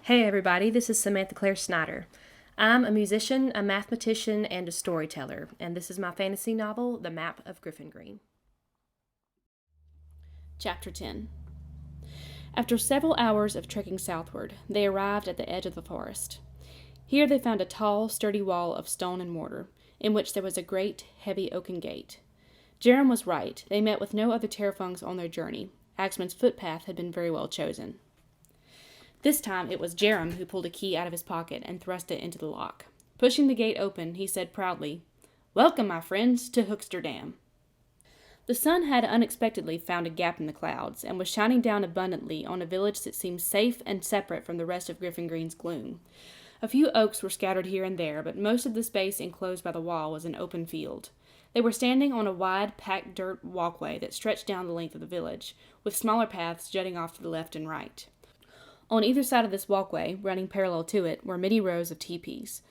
Hey everybody, this is Samantha Claire Snyder. I'm a musician, a mathematician, and a storyteller, and this is my fantasy novel, The Map of Griffyngrein. Chapter 10. After several hours of trekking southward, they arrived at the edge of the forest. Here they found a tall, sturdy wall of stone and mortar, in which there was a great, heavy oaken gate. Jerem was right. They met with no other Terrafungs on their journey. Axman's footpath had been very well chosen. This time it was Jerem who pulled a key out of his pocket and thrust it into the lock. Pushing the gate open, he said proudly, "Welcome, my friends, to Hooksterdam." The sun had unexpectedly found a gap in the clouds, and was shining down abundantly on a village that seemed safe and separate from the rest of Griffyngrein's gloom. A few oaks were scattered here and there, but most of the space enclosed by the wall was an open field. They were standing on a wide, packed dirt walkway that stretched down the length of the village, with smaller paths jutting off to the left and right. On either side of this walkway, running parallel to it, were many rows of teepees.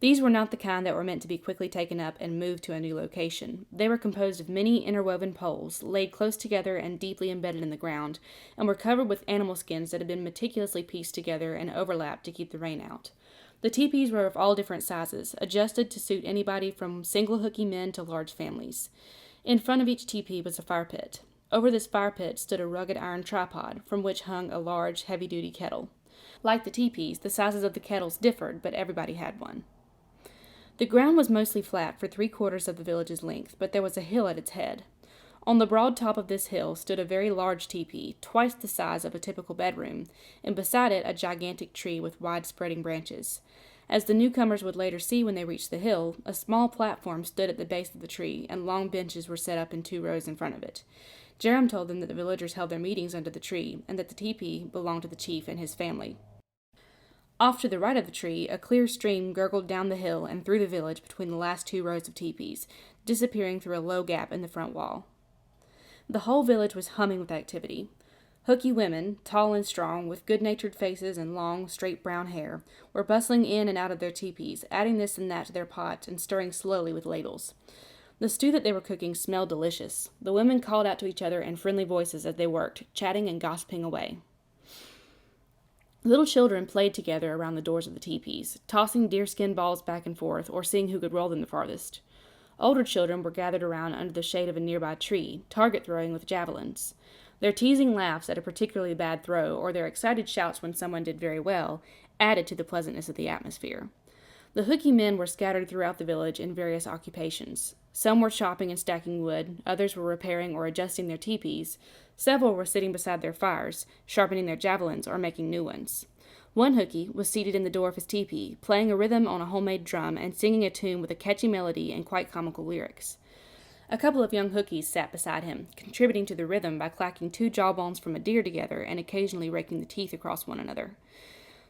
These were not the kind that were meant to be quickly taken up and moved to a new location. They were composed of many interwoven poles, laid close together and deeply embedded in the ground, and were covered with animal skins that had been meticulously pieced together and overlapped to keep the rain out. The teepees were of all different sizes, adjusted to suit anybody from single hooky men to large families. In front of each teepee was a fire pit. Over this fire pit stood a rugged iron tripod, from which hung a large, heavy-duty kettle. Like the teepees, the sizes of the kettles differed, but everybody had one. The ground was mostly flat for 3/4 of the village's length, but there was a hill at its head. On the broad top of this hill stood a very large teepee, twice the size of a typical bedroom, and beside it a gigantic tree with wide-spreading branches. As the newcomers would later see when they reached the hill, a small platform stood at the base of the tree, and long benches were set up in 2 rows in front of it. Jerem told them that the villagers held their meetings under the tree, and that the teepee belonged to the chief and his family. Off to the right of the tree, a clear stream gurgled down the hill and through the village between the last 2 rows of teepees, disappearing through a low gap in the front wall. The whole village was humming with activity. Hooky women, tall and strong, with good-natured faces and long, straight brown hair, were bustling in and out of their teepees, adding this and that to their pots and stirring slowly with ladles. The stew that they were cooking smelled delicious. The women called out to each other in friendly voices as they worked, chatting and gossiping away. Little children played together around the doors of the teepees, tossing deerskin balls back and forth, or seeing who could roll them the farthest. Older children were gathered around under the shade of a nearby tree, target throwing with javelins. Their teasing laughs at a particularly bad throw, or their excited shouts when someone did very well, added to the pleasantness of the atmosphere. The hooky men were scattered throughout the village in various occupations. Some were chopping and stacking wood, others were repairing or adjusting their teepees, several were sitting beside their fires, sharpening their javelins or making new ones. One hooky was seated in the door of his teepee, playing a rhythm on a homemade drum and singing a tune with a catchy melody and quite comical lyrics. A couple of young hookies sat beside him, contributing to the rhythm by clacking 2 jawbones from a deer together and occasionally raking the teeth across one another.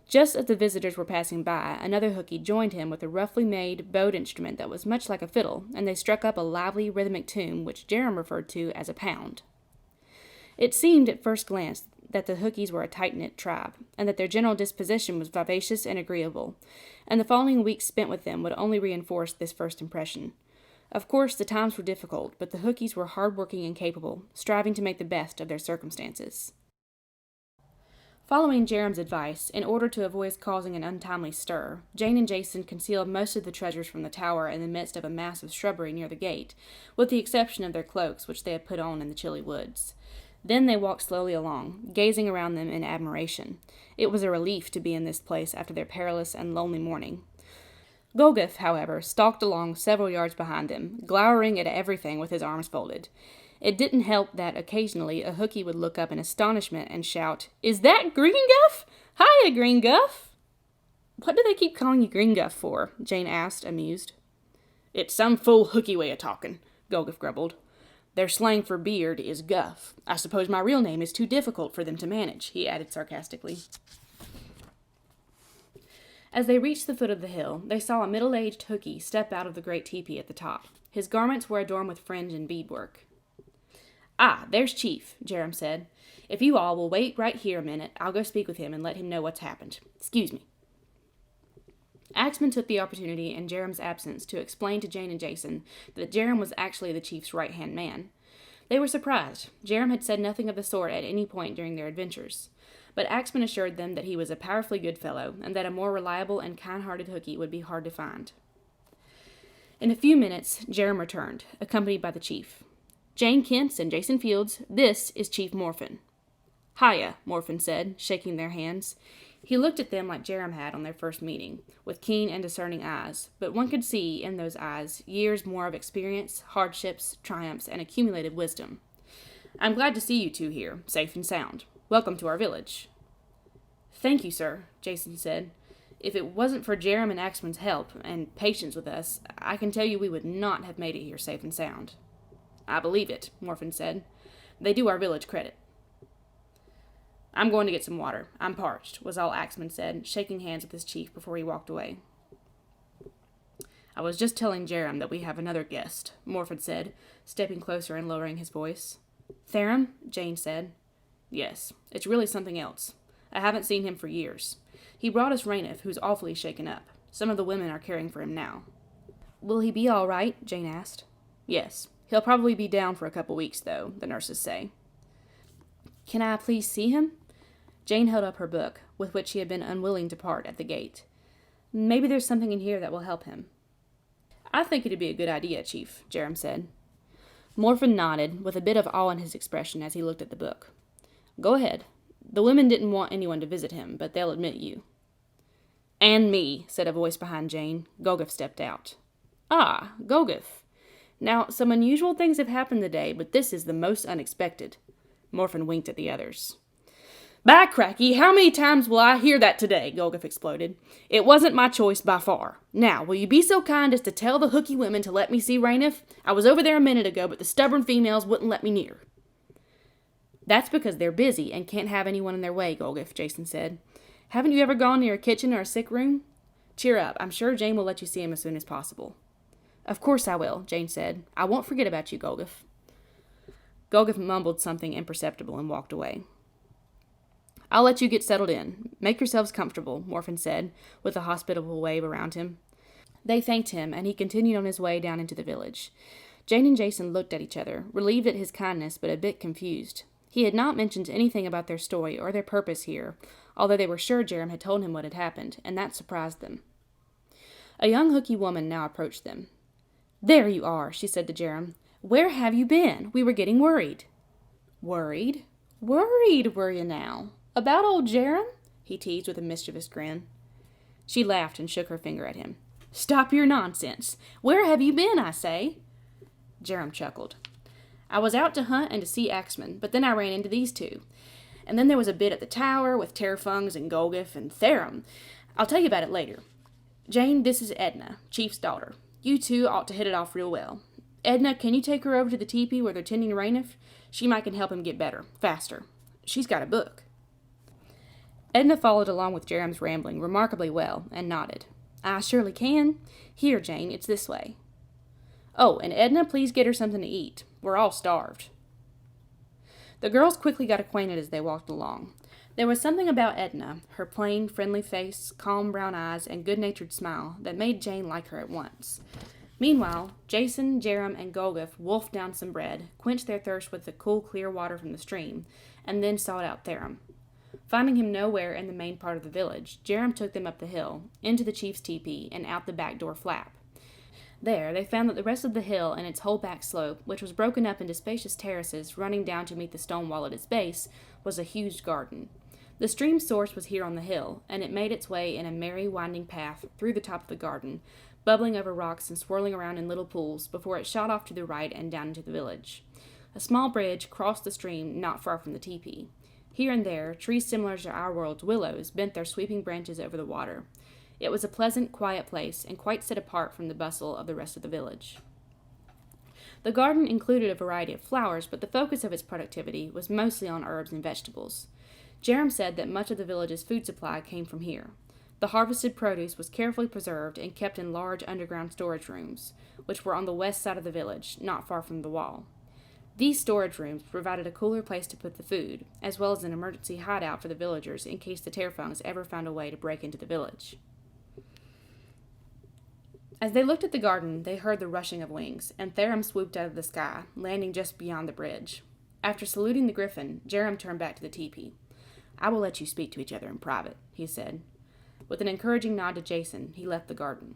Just as the visitors were passing by, another hooky joined him with a roughly made bowed instrument that was much like a fiddle, and they struck up a lively, rhythmic tune which Jerem referred to as a pound. It seemed at first glance that the hookies were a tight-knit tribe, and that their general disposition was vivacious and agreeable, and the following weeks spent with them would only reinforce this first impression. Of course, the times were difficult, but the hookies were hard-working and capable, striving to make the best of their circumstances. Following Jerem's advice, in order to avoid causing an untimely stir, Jane and Jason concealed most of the treasures from the tower in the midst of a mass of shrubbery near the gate, with the exception of their cloaks which they had put on in the chilly woods. Then they walked slowly along, gazing around them in admiration. It was a relief to be in this place after their perilous and lonely morning. Golgoth, however, stalked along several yards behind them, glowering at everything with his arms folded. It didn't help that occasionally a hooky would look up in astonishment and shout, "Is that Greenguff? Hiya, Greenguff!" "What do they keep calling you Greenguff for?" Jane asked, amused. "It's some fool hooky way of talking," Golgoth grumbled. "Their slang for beard is guff. I suppose my real name is too difficult for them to manage," he added sarcastically. As they reached the foot of the hill, they saw a middle-aged hooky step out of the great teepee at the top. His garments were adorned with fringe and beadwork. "Ah, there's Chief," Jerem said. "If you all will wait right here a minute, I'll go speak with him and let him know what's happened. Excuse me." Axman took the opportunity in Jerem's absence to explain to Jane and Jason that Jerem was actually the chief's right-hand man. They were surprised. Jerem had said nothing of the sort at any point during their adventures. but Axman assured them that he was a powerfully good fellow, and that a more reliable and kind-hearted hooky would be hard to find. In a few minutes, Jerem returned, accompanied by the chief. "Jane Kents and Jason Fields, this is Chief Morphin." "Hiya," Morphin said, shaking their hands. He looked at them like Jerem had on their first meeting, with keen and discerning eyes, but one could see in those eyes years more of experience, hardships, triumphs, and accumulated wisdom. "I'm glad to see you two here, safe and sound. Welcome to our village." "Thank you, sir," Jason said. "If it wasn't for Jerem and Axman's help and patience with us, I can tell you we would not have made it here safe and sound." "I believe it," Morphin said. "They do our village credit." "I'm going to get some water. I'm parched," was all Axman said, shaking hands with his chief before he walked away. "I was just telling Jerem that we have another guest," Morphin said, stepping closer and lowering his voice. "Theron?" Jane said. "Yes, it's really something else. I haven't seen him for years. He brought us Rainiff, who's awfully shaken up. Some of the women are caring for him now." "Will he be all right?" Jane asked. "Yes. He'll probably be down for a couple weeks, though, the nurses say." "Can I please see him?" Jane held up her book, with which she had been unwilling to part at the gate. "Maybe there's something in here that will help him." "I think it'd be a good idea, Chief," Jerem said. Morphin nodded, with a bit of awe in his expression as he looked at the book. "Go ahead. The women didn't want anyone to visit him, but they'll admit you." "And me," said a voice behind Jane. Gogif stepped out. "Ah, Gogif. Now, some unusual things have happened today, but this is the most unexpected." Morphin winked at the others. "By cracky, how many times will I hear that today?" Gogif exploded. "It wasn't my choice by far. Now, will you be so kind as to tell the hooky women to let me see Rainiff? I was over there a minute ago, but the stubborn females wouldn't let me near." "That's because they're busy and can't have anyone in their way, Gogif," Jason said. "Haven't you ever gone near a kitchen or a sick room? Cheer up. I'm sure Jane will let you see him as soon as possible." "Of course I will," Jane said. "I won't forget about you, Gogif." Gogif mumbled something imperceptible and walked away. "I'll let you get settled in. Make yourselves comfortable," Morphin said, with a hospitable wave around him. They thanked him, and he continued on his way down into the village. Jane and Jason looked at each other, relieved at his kindness, but a bit confused. He had not mentioned anything about their story or their purpose here, although they were sure Jerem had told him what had happened, and that surprised them. A young hooky woman now approached them. "There you are," she said to Jerem. "Where have you been? We were getting worried." "Worried? Worried, were you now? About old Jerem?" he teased with a mischievous grin. She laughed and shook her finger at him. "Stop your nonsense. Where have you been, I say?" Jerem chuckled. "I was out to hunt and to see Axman, but then I ran into these two. And then there was a bit at the tower with Terfungs and Golgif and Therum. I'll tell you about it later. Jane, this is Edna, Chief's daughter. You two ought to hit it off real well. Edna, can you take her over to the teepee where they're tending Rainiff? She might can help him get better, faster. She's got a book." Edna followed along with Jerem's rambling remarkably well and nodded. "I surely can. Here, Jane, it's this way. Oh, and Edna, please get her something to eat. We're all starved." The girls quickly got acquainted as they walked along. There was something about Edna, her plain, friendly face, calm brown eyes, and good-natured smile, that made Jane like her at once. Meanwhile, Jason, Jerem, and Golgif wolfed down some bread, quenched their thirst with the cool, clear water from the stream, and then sought out Therum. Finding him nowhere in the main part of the village, Jerem took them up the hill, into the chief's teepee, and out the back door flap. There, they found that the rest of the hill and its whole back slope, which was broken up into spacious terraces running down to meet the stone wall at its base, was a huge garden. The stream's source was here on the hill, and it made its way in a merry, winding path through the top of the garden, bubbling over rocks and swirling around in little pools before it shot off to the right and down into the village. A small bridge crossed the stream not far from the teepee. Here and there, trees similar to our world's willows bent their sweeping branches over the water. It was a pleasant, quiet place, and quite set apart from the bustle of the rest of the village. The garden included a variety of flowers, but the focus of its productivity was mostly on herbs and vegetables. Jerem said that much of the village's food supply came from here. The harvested produce was carefully preserved and kept in large underground storage rooms, which were on the west side of the village, not far from the wall. These storage rooms provided a cooler place to put the food, as well as an emergency hideout for the villagers in case the Terfungs ever found a way to break into the village. As they looked at the garden, they heard the rushing of wings, and Therum swooped out of the sky, landing just beyond the bridge. After saluting the griffin, Jerem turned back to the teepee. I will let you speak to each other in private, he said. With an encouraging nod to Jason, he left the garden.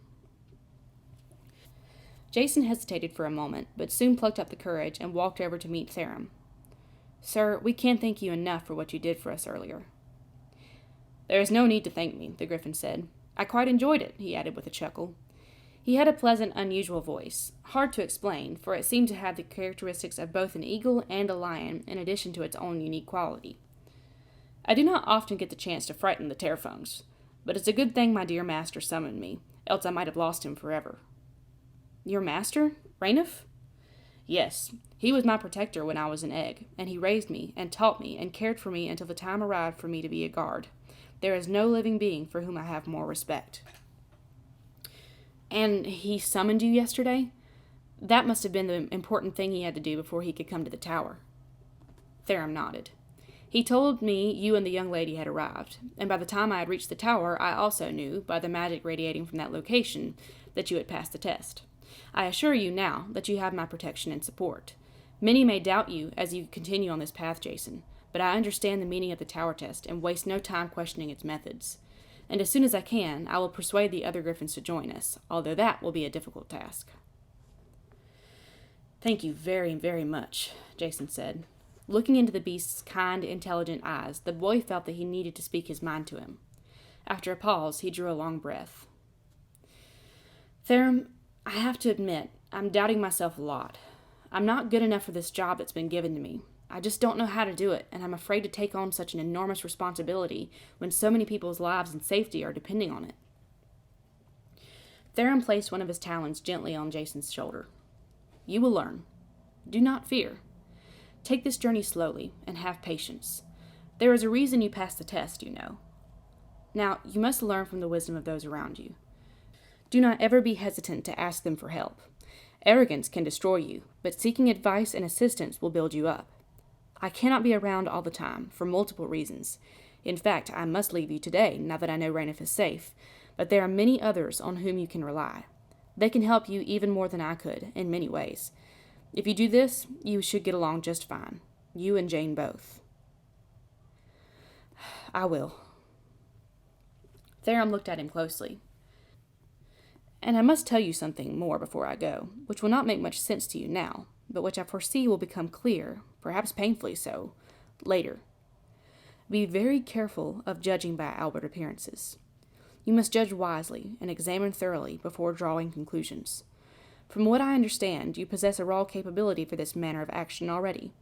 Jason hesitated for a moment, but soon plucked up the courage and walked over to meet Theron. Sir, we can't thank you enough for what you did for us earlier. There is no need to thank me, the Griffin said. I quite enjoyed it, he added with a chuckle. He had a pleasant, unusual voice, hard to explain, for it seemed to have the characteristics of both an eagle and a lion, in addition to its own unique quality. I do not often get the chance to frighten the Terfungs, but it's a good thing my dear master summoned me, else I might have lost him forever. Your master? Rainiff? Yes, he was my protector when I was an egg, and he raised me, and taught me, and cared for me until the time arrived for me to be a guard. There is no living being for whom I have more respect. And he summoned you yesterday? That must have been the important thing he had to do before he could come to the tower. Theron nodded. He told me you and the young lady had arrived, and by the time I had reached the tower, I also knew, by the magic radiating from that location, that you had passed the test. I assure you now that you have my protection and support. Many may doubt you as you continue on this path, Jason, but I understand the meaning of the tower test and waste no time questioning its methods. And as soon as I can, I will persuade the other Griffins to join us, although that will be a difficult task. Thank you very, very much, Jason said. Looking into the beast's kind, intelligent eyes, the boy felt that he needed to speak his mind to him. After a pause, he drew a long breath. Theron, I have to admit, I'm doubting myself a lot. I'm not good enough for this job that's been given to me. I just don't know how to do it, and I'm afraid to take on such an enormous responsibility when so many people's lives and safety are depending on it. Theron placed one of his talons gently on Jason's shoulder. You will learn. Do not fear. Take this journey slowly, and have patience. There is a reason you passed the test, you know. Now, you must learn from the wisdom of those around you. Do not ever be hesitant to ask them for help. Arrogance can destroy you, but seeking advice and assistance will build you up. I cannot be around all the time, for multiple reasons. In fact, I must leave you today, now that I know Rainiff is safe, but there are many others on whom you can rely. They can help you even more than I could, in many ways. If you do this, you should get along just fine. You and Jane both. I will. Theron looked at him closely. And I must tell you something more before I go, which will not make much sense to you now, but which I foresee will become clear, perhaps painfully so, later. Be very careful of judging by outward appearances. You must judge wisely and examine thoroughly before drawing conclusions. From what I understand, you possess a raw capability for this manner of action already,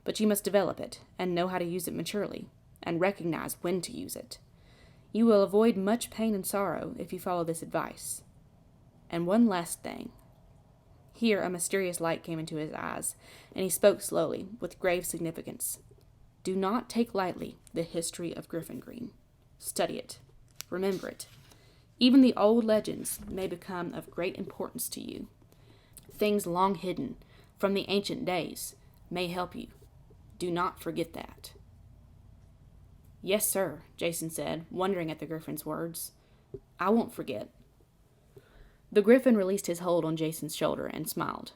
but you must develop it, and know how to use it maturely, and recognize when to use it. You will avoid much pain and sorrow if you follow this advice. And one last thing. Here a mysterious light came into his eyes, and he spoke slowly, with grave significance. Do not take lightly the history of Griffyngrein. Study it. Remember it. Even the old legends may become of great importance to you. Things long hidden from the ancient days may help you. Do not forget that. Yes, sir, Jason said, wondering at the Griffin's words. I won't forget. The Griffin released his hold on Jason's shoulder and smiled.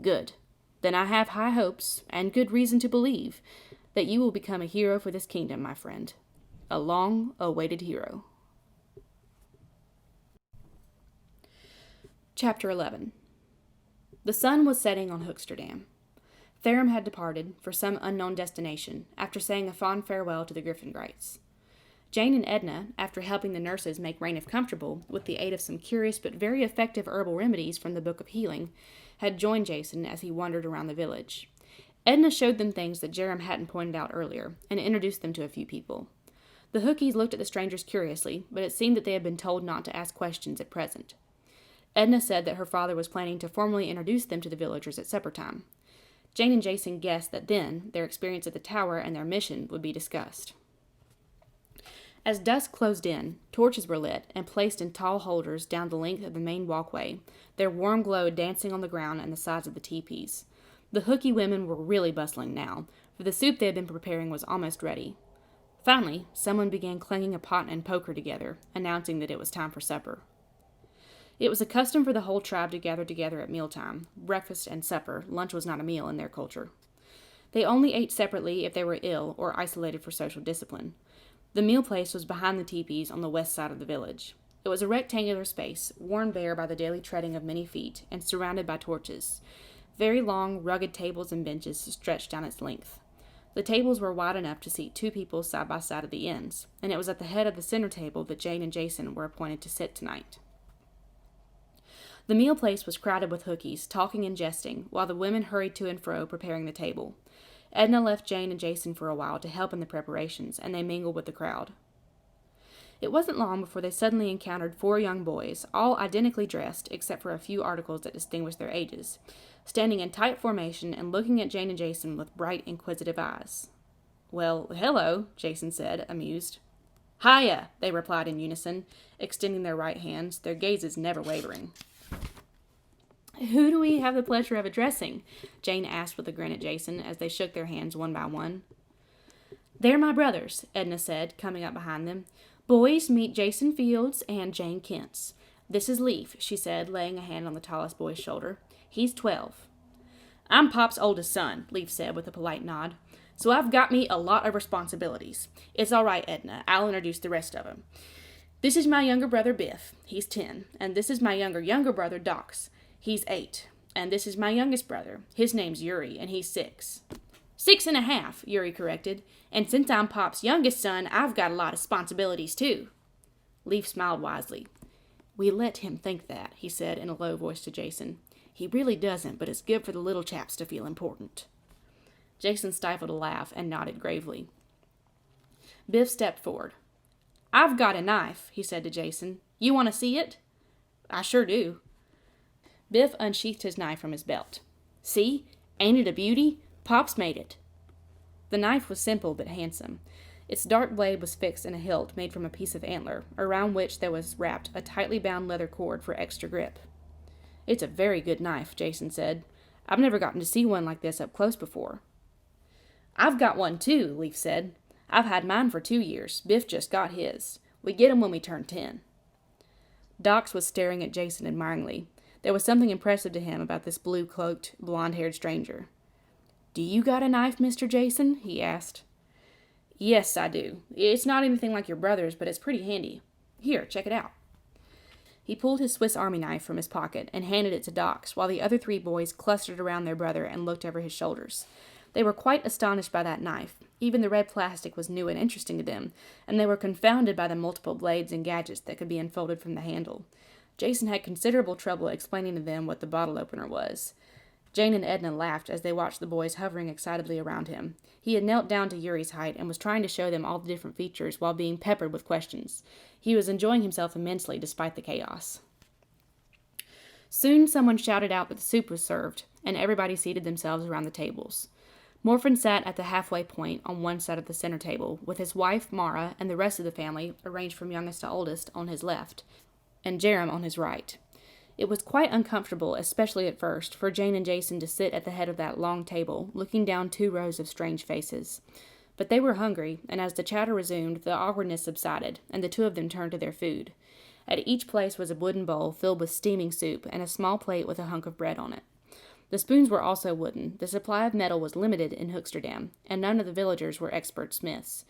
Good. Then I have high hopes, and good reason to believe, that you will become a hero for this kingdom, my friend. A long-awaited hero. Chapter 11. The sun was setting on Hooksterdam. Theron had departed for some unknown destination after saying a fond farewell to the Griffingrites. Jane and Edna, after helping the nurses make Rainiff comfortable with the aid of some curious but very effective herbal remedies from the Book of Healing, had joined Jason as he wandered around the village. Edna showed them things that Jerem hadn't pointed out earlier, and introduced them to a few people. The Hookies looked at the strangers curiously, but it seemed that they had been told not to ask questions at present. Edna said that her father was planning to formally introduce them to the villagers at supper time. Jane and Jason guessed that then their experience at the tower and their mission would be discussed. As dusk closed in, torches were lit and placed in tall holders down the length of the main walkway, their warm glow dancing on the ground and the sides of the teepees. The Hookie women were really bustling now, for the soup they had been preparing was almost ready. Finally, someone began clanging a pot and poker together, announcing that it was time for supper. It was a custom for the whole tribe to gather together at mealtime. Breakfast and supper, lunch was not a meal in their culture. They only ate separately if they were ill or isolated for social discipline. The meal place was behind the teepees on the west side of the village. It was a rectangular space, worn bare by the daily treading of many feet, and surrounded by torches. Very long, rugged tables and benches stretched down its length. The tables were wide enough to seat 2 people side by side at the ends, and it was at the head of the center table that Jane and Jason were appointed to sit tonight. The meal place was crowded with hookies, talking and jesting, while the women hurried to and fro preparing the table. Edna left Jane and Jason for a while to help in the preparations, and they mingled with the crowd. It wasn't long before they suddenly encountered 4 young boys, all identically dressed, except for a few articles that distinguished their ages, standing in tight formation and looking at Jane and Jason with bright, inquisitive eyes. "Well, hello," Jason said, amused. "Hiya," they replied in unison, extending their right hands, their gazes never wavering. "Who do we have the pleasure of addressing?" Jane asked with a grin at Jason as they shook their hands one by one. "They're my brothers," Edna said, coming up behind them. "Boys, meet Jason Fields and Jane Kent's. This is Leaf," she said, laying a hand on the tallest boy's shoulder. "He's 12. "I'm Pop's oldest son," Leaf said with a polite nod. "So I've got me a lot of responsibilities. It's all right, Edna. I'll introduce the rest of them. This is my younger brother, Biff. He's 10. And this is my younger brother, Dox. He's 8. And this is my youngest brother. His name's Yuri, and he's 6. 6.5, Yuri corrected. And since I'm Pop's youngest son, I've got a lot of responsibilities, too." Leaf smiled wisely. "We let him think that," he said in a low voice to Jason. "He really doesn't, but it's good for the little chaps to feel important." Jason stifled a laugh and nodded gravely. Biff stepped forward. "I've got a knife," he said to Jason. "You want to see it?" "I sure do." Biff unsheathed his knife from his belt. "See? Ain't it a beauty? Pop's made it." The knife was simple but handsome. Its dark blade was fixed in a hilt made from a piece of antler, around which there was wrapped a tightly bound leather cord for extra grip. "It's a very good knife," Jason said. "I've never gotten to see one like this up close before." "I've got one too," Leaf said. "I've had mine for 2 years. Biff just got his. We get 'em when we turn 10. Dox was staring at Jason admiringly. There was something impressive to him about this blue-cloaked, blonde-haired stranger. "Do you got a knife, Mr. Jason?" he asked. "Yes, I do. It's not anything like your brother's, but it's pretty handy. Here, check it out." He pulled his Swiss Army knife from his pocket and handed it to Dox, while the other 3 boys clustered around their brother and looked over his shoulders. They were quite astonished by that knife. Even the red plastic was new and interesting to them, and they were confounded by the multiple blades and gadgets that could be unfolded from the handle. Jason had considerable trouble explaining to them what the bottle opener was. Jane and Edna laughed as they watched the boys hovering excitedly around him. He had knelt down to Yuri's height and was trying to show them all the different features while being peppered with questions. He was enjoying himself immensely despite the chaos. Soon someone shouted out that the soup was served, and everybody seated themselves around the tables. Morphin sat at the halfway point on one side of the center table, with his wife, Mara, and the rest of the family, arranged from youngest to oldest, on his left, and Jerem on his right. It was quite uncomfortable, especially at first, for Jane and Jason to sit at the head of that long table, looking down 2 rows of strange faces. But they were hungry, and as the chatter resumed, the awkwardness subsided, and the 2 of them turned to their food. At each place was a wooden bowl filled with steaming soup, and a small plate with a hunk of bread on it. The spoons were also wooden. The supply of metal was limited in Hooksterdam, and none of the villagers were expert smiths.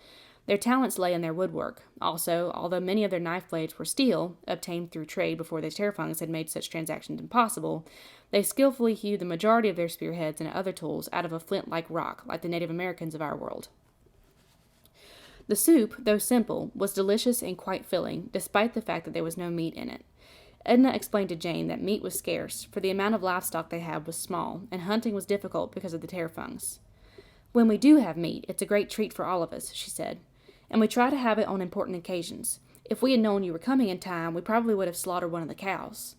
Their talents lay in their woodwork. Also, although many of their knife blades were steel, obtained through trade before the Terfungs had made such transactions impossible, they skillfully hewed the majority of their spearheads and other tools out of a flint-like rock, like the Native Americans of our world. The soup, though simple, was delicious and quite filling, despite the fact that there was no meat in it. Edna explained to Jane that meat was scarce, for the amount of livestock they had was small, and hunting was difficult because of the Terfungs. "When we do have meat, it's a great treat for all of us," she said. "And we try to have it on important occasions. If we had known you were coming in time, we probably would have slaughtered one of the cows."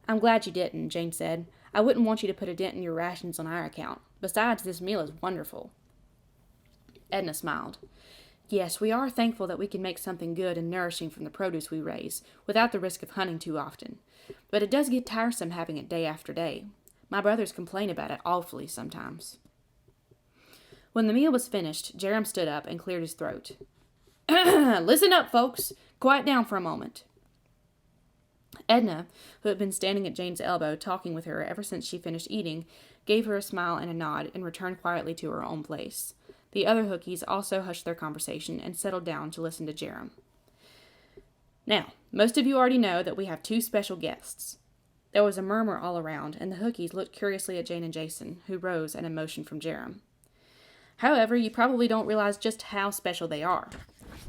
"I'm glad you didn't," Jane said. "I wouldn't want you to put a dent in your rations on our account. Besides, this meal is wonderful." Edna smiled. "Yes, we are thankful that we can make something good and nourishing from the produce we raise, without the risk of hunting too often. But it does get tiresome having it day after day. My brothers complain about it awfully sometimes." When the meal was finished, Jerem stood up and cleared his throat. "Listen up, folks. Quiet down for a moment." Edna, who had been standing at Jane's elbow talking with her ever since she finished eating, gave her a smile and a nod and returned quietly to her own place. The other hookies also hushed their conversation and settled down to listen to Jerem. Now, most of you already know that we have 2 special guests. There was a murmur all around, and the hookies looked curiously at Jane and Jason, who rose at a motion from Jerem. However, you probably don't realize just how special they are.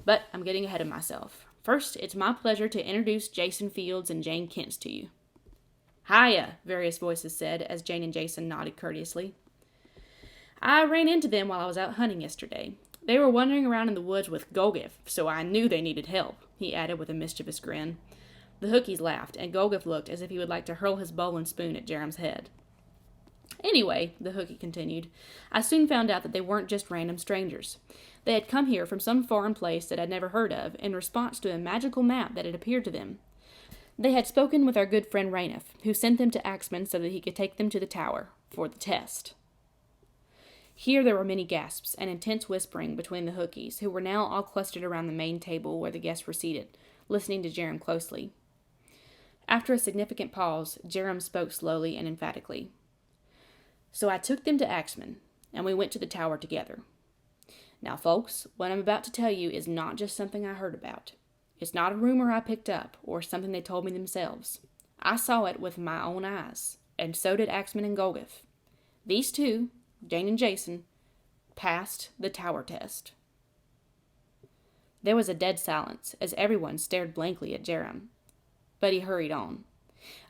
But I'm getting ahead of myself. First, it's my pleasure to introduce Jason Fields and Jane Kent's to you. Hiya, various voices said as Jane and Jason nodded courteously. I ran into them while I was out hunting yesterday. They were wandering around in the woods with Golgif, so I knew they needed help, he added with a mischievous grin. The hookies laughed, and Golgif looked as if he would like to hurl his bowl and spoon at Jerem's head. Anyway, the hookie continued, I soon found out that they weren't just random strangers. They had come here from some foreign place that I'd never heard of in response to a magical map that had appeared to them. They had spoken with our good friend Rainiff, who sent them to Axman so that he could take them to the tower for the test. Here there were many gasps and intense whispering between the hookies, who were now all clustered around the main table where the guests were seated, listening to Jerem closely. After a significant pause, Jerem spoke slowly and emphatically. So I took them to Axman, and we went to the tower together. Now, folks, what I'm about to tell you is not just something I heard about. It's not a rumor I picked up, or something they told me themselves. I saw it with my own eyes, and so did Axman and Golgif. These 2, Jane and Jason, passed the tower test. There was a dead silence, as everyone stared blankly at Jerem. But he hurried on.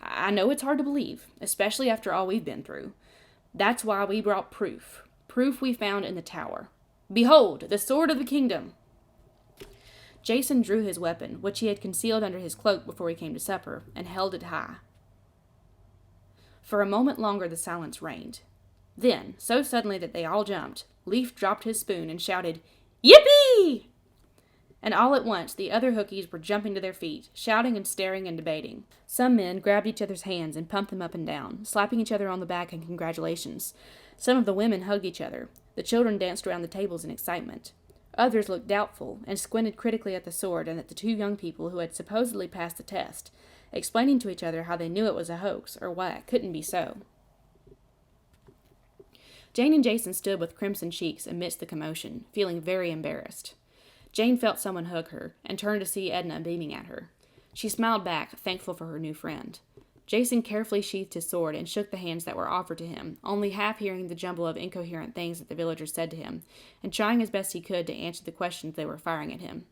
I know it's hard to believe, especially after all we've been through. That's why we brought proof. Proof we found in the tower. Behold, the sword of the kingdom! Jason drew his weapon, which he had concealed under his cloak before he came to supper, and held it high. For a moment longer the silence reigned. Then, so suddenly that they all jumped, Leaf dropped his spoon and shouted, Yippee! And all at once the other hookies were jumping to their feet, shouting and staring and debating. Some men grabbed each other's hands and pumped them up and down, slapping each other on the back in congratulations. Some of the women hugged each other. The children danced around the tables in excitement. Others looked doubtful and squinted critically at the sword and at the 2 young people who had supposedly passed the test, explaining to each other how they knew it was a hoax or why it couldn't be so. Jane and Jason stood with crimson cheeks amidst the commotion, feeling very embarrassed. Jane felt someone hug her, and turned to see Edna beaming at her. She smiled back, thankful for her new friend. Jason carefully sheathed his sword and shook the hands that were offered to him, only half hearing the jumble of incoherent things that the villagers said to him, and trying as best he could to answer the questions they were firing at him.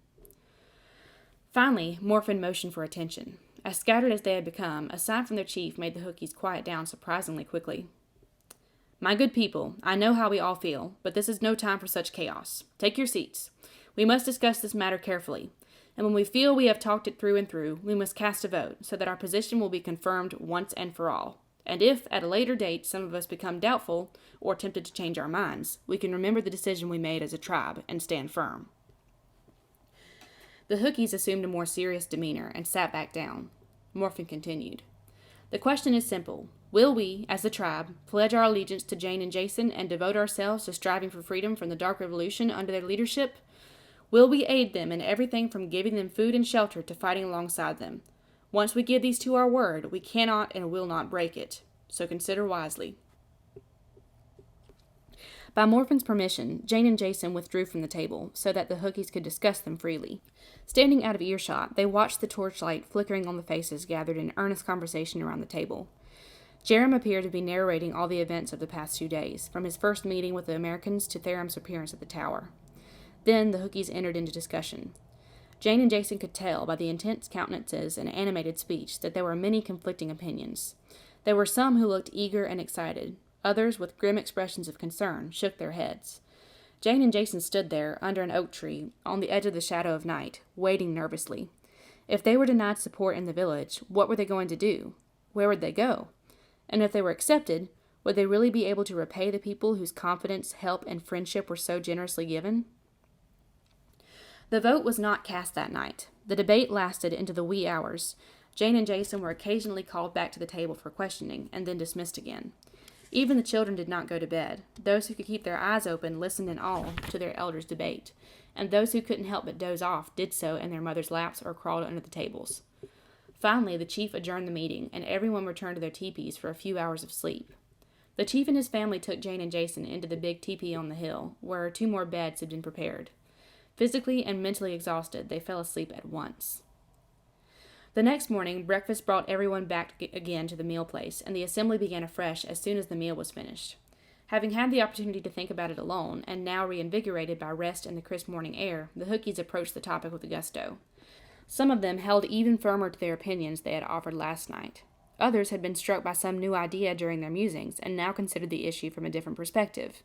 Finally, Morphin motioned for attention. As scattered as they had become, a sign from their chief made the hookies quiet down surprisingly quickly. My good people, I know how we all feel, but this is no time for such chaos. Take your seats. We must discuss this matter carefully, and when we feel we have talked it through and through, we must cast a vote, so that our position will be confirmed once and for all. And if, at a later date, some of us become doubtful, or tempted to change our minds, we can remember the decision we made as a tribe, and stand firm. The hookies assumed a more serious demeanor, and sat back down. Morphin continued. The question is simple. Will we, as a tribe, pledge our allegiance to Jane and Jason, and devote ourselves to striving for freedom from the Dark Revolution under their leadership? Will we aid them in everything from giving them food and shelter to fighting alongside them? Once we give these 2 our word, we cannot and will not break it. So consider wisely. By Morphin's permission, Jane and Jason withdrew from the table, so that the hookies could discuss them freely. Standing out of earshot, they watched the torchlight flickering on the faces gathered in earnest conversation around the table. Jerem appeared to be narrating all the events of the past 2 days, from his first meeting with the Americans to Theram's appearance at the tower. Then the hookies entered into discussion. Jane and Jason could tell by the intense countenances and animated speech that there were many conflicting opinions. There were some who looked eager and excited. Others, with grim expressions of concern, shook their heads. Jane and Jason stood there, under an oak tree, on the edge of the shadow of night, waiting nervously. If they were denied support in the village, what were they going to do? Where would they go? And if they were accepted, would they really be able to repay the people whose confidence, help, and friendship were so generously given? The vote was not cast that night. The debate lasted into the wee hours. Jane and Jason were occasionally called back to the table for questioning, and then dismissed again. Even the children did not go to bed. Those who could keep their eyes open listened in awe to their elders' debate, and those who couldn't help but doze off did so in their mothers' laps or crawled under the tables. Finally, the chief adjourned the meeting, and everyone returned to their teepees for a few hours of sleep. The chief and his family took Jane and Jason into the big teepee on the hill, where 2 more beds had been prepared. Physically and mentally exhausted, they fell asleep at once. The next morning, breakfast brought everyone back again to the meal place, and the assembly began afresh as soon as the meal was finished. Having had the opportunity to think about it alone, and now reinvigorated by rest and the crisp morning air, the Hookies approached the topic with gusto. Some of them held even firmer to their opinions they had offered last night. Others had been struck by some new idea during their musings, and now considered the issue from a different perspective.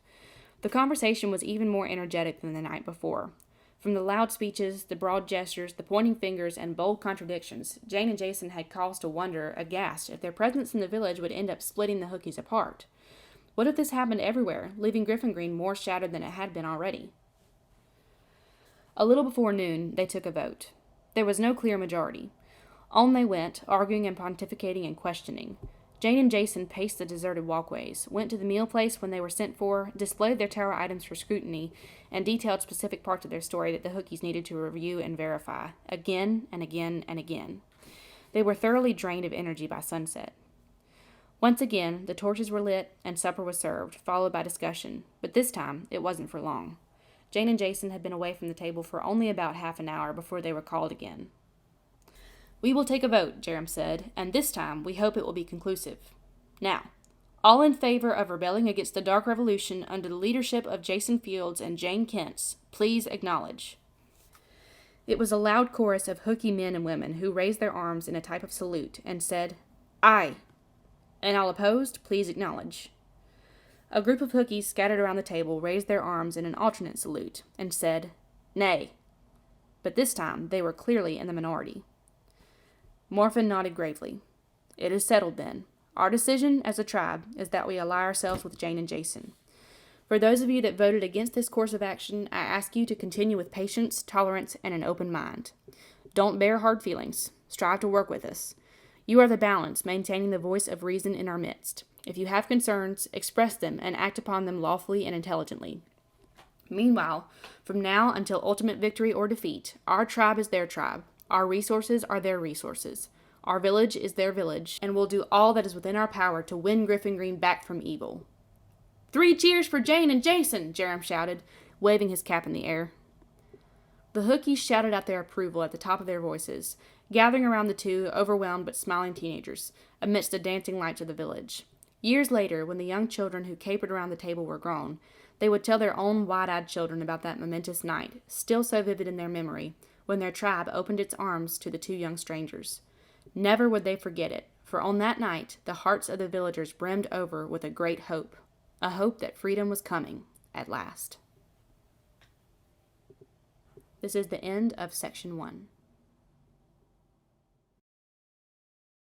The conversation was even more energetic than the night before. From the loud speeches, the broad gestures, the pointing fingers, and bold contradictions, Jane and Jason had cause to wonder, aghast, if their presence in the village would end up splitting the Hookies apart. What if this happened everywhere, leaving Griffyngrein more shattered than it had been already? A little before noon, they took a vote. There was no clear majority. On they went, arguing and pontificating and questioning. Jane and Jason paced the deserted walkways, went to the meal place when they were sent for, displayed their tower items for scrutiny, and detailed specific parts of their story that the Hookies needed to review and verify, again and again and again. They were thoroughly drained of energy by sunset. Once again, the torches were lit and supper was served, followed by discussion, but this time it wasn't for long. Jane and Jason had been away from the table for only about half an hour before they were called again. "We will take a vote," Jerem said, "and this time we hope it will be conclusive. Now, all in favor of rebelling against the Dark Revolution under the leadership of Jason Fields and Jane Kentz, please acknowledge." It was a loud chorus of Hookie men and women who raised their arms in a type of salute and said, "Aye." "And all opposed, please acknowledge." A group of Hookies scattered around the table raised their arms in an alternate salute and said, "Nay." But this time they were clearly in the minority. Morphin nodded gravely. "It is settled, then. Our decision as a tribe is that we ally ourselves with Jane and Jason. For those of you that voted against this course of action, I ask you to continue with patience, tolerance, and an open mind. Don't bear hard feelings. Strive to work with us. You are the balance, maintaining the voice of reason in our midst. If you have concerns, express them and act upon them lawfully and intelligently. Meanwhile, from now until ultimate victory or defeat, our tribe is their tribe. Our resources are their resources. Our village is their village, and we'll do all that is within our power to win Griffyngrein back from evil." "3 cheers for Jane and Jason!" Jerem shouted, waving his cap in the air. The Hookies shouted out their approval at the top of their voices, gathering around the 2 overwhelmed but smiling teenagers, amidst the dancing lights of the village. Years later, when the young children who capered around the table were grown, they would tell their own wide-eyed children about that momentous night, still so vivid in their memory, when their tribe opened its arms to the 2 young strangers. Never would they forget it, for on that night the hearts of the villagers brimmed over with a great hope, a hope that freedom was coming, at last. This is the end of section 1.